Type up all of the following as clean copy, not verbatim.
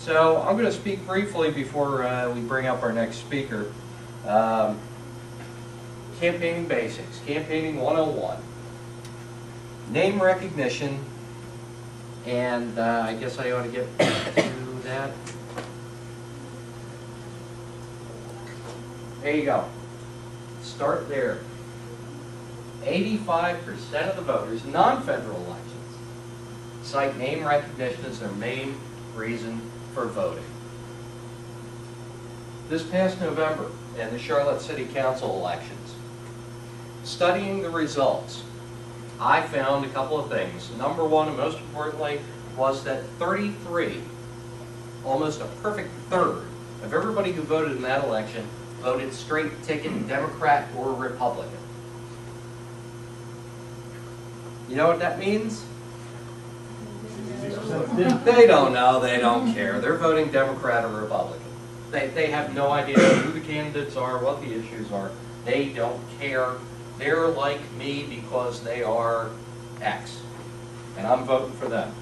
So I'm going to speak briefly before we bring up our next speaker. Campaigning basics, campaigning 101, name recognition, and I guess I ought to get to that. There you go. Start there. 85% of the voters in non-federal elections cite name recognition as their main reason for voting. This past November, in the Charlotte City Council elections, studying the results, I found a couple of things. Number one, and most importantly, was that 33, almost a perfect third, of everybody who voted in that election voted straight ticket Democrat or Republican. You know what that means? They don't know, they don't care. They're voting Democrat or Republican. They have no idea who the candidates are, what the issues are. They don't care. They're like me because they are X. And I'm voting for them.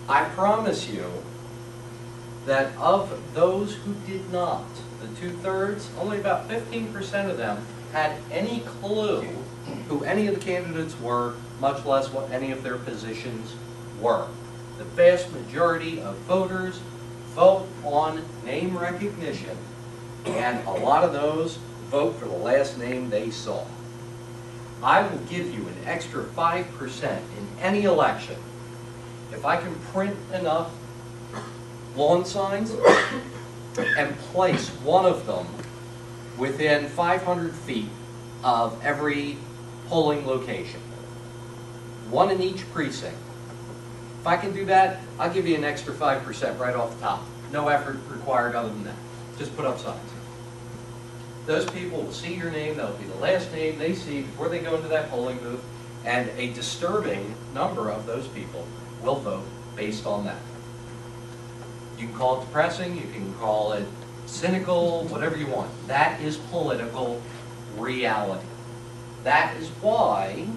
I promise you that of those who did not, the 2/3, only about 15% of them had any clue who any of the candidates were, much less what any of their positions were. The vast majority of voters vote on name recognition, and a lot of those vote for the last name they saw. I will give you an extra 5% in any election if I can print enough lawn signs and place one of them within 500 feet of every polling location. One in each precinct. If I can do that, I'll give you an extra 5% right off the top. No effort required other than that. Just put up signs. Those people will see your name, that'll be the last name they see before they go into that polling booth, and a disturbing number of those people will vote based on that. You can call it depressing, you can call it cynical, whatever you want. That is political reality. That is why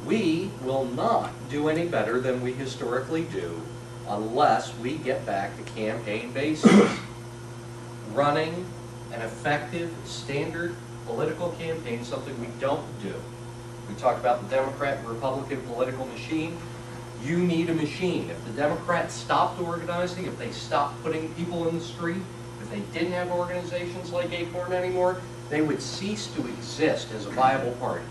we will not do any better than we historically do unless we get back to campaign basics. Running an effective, standard political campaign, something we don't do. We talk about the Democrat and Republican political machine. You need a machine. If the Democrats stopped organizing, if they stopped putting people in the street, if they didn't have organizations like Acorn anymore, they would cease to exist as a viable party.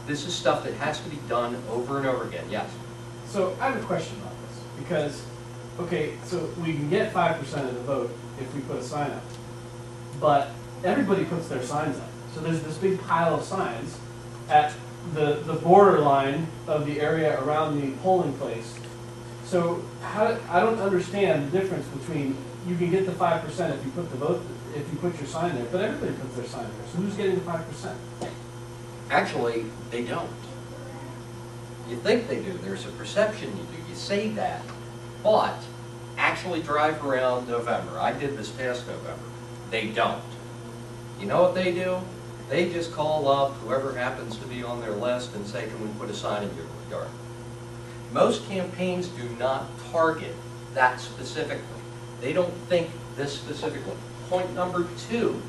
This is stuff that has to be done over and over again. Yes? So I have a question about this, because, okay, so we can get 5% of the vote if we put a sign up, but everybody puts their signs up. So there's this big pile of signs at the borderline of the area around the polling place. So I don't understand the difference between, you can get the 5% if you put the vote, if you put your sign there, but everybody puts their sign there. So who's getting the 5%? Actually, they don't. You think they do. There's a perception you do. You say that, but actually drive around November. I did this past November. They don't. You know what they do? They just call up whoever happens to be on their list and say, can we put a sign in your yard? Most campaigns do not target that specifically. They don't think this specifically. Point number 2,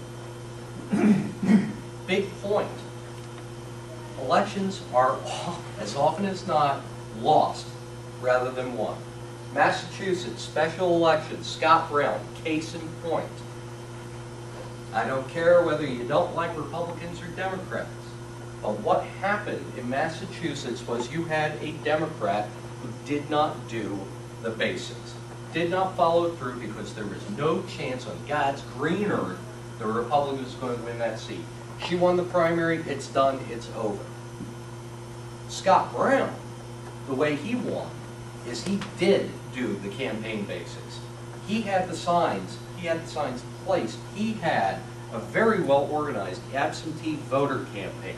big point. Elections are, as often as not, lost rather than won. Massachusetts, special elections, Scott Brown, case in point. I don't care whether you don't like Republicans or Democrats, but what happened in Massachusetts was you had a Democrat who did not do the basics, did not follow through, because there was no chance on God's green earth the Republican was going to win that seat. She won the primary, it's done, it's over. Scott Brown, the way he won is he did do the campaign basics. He had the signs placed. He had a very well organized absentee voter campaign.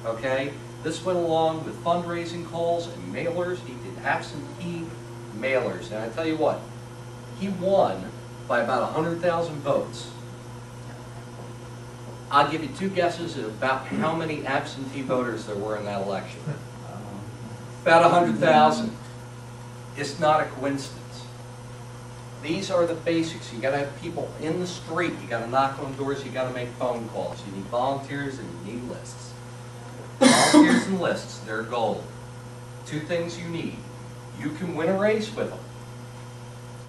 Okay? This went along with fundraising calls and mailers. He did absentee mailers. And I tell you what, he won by about 100,000 votes. I'll give you 2 guesses at about how many absentee voters there were in that election. About 100,000. It's not a coincidence. These are the basics. You gotta have people in the street, you gotta knock on doors, you gotta make phone calls. You need volunteers and you need lists. Volunteers and lists, they're gold. Two things you need. You can win a race with them.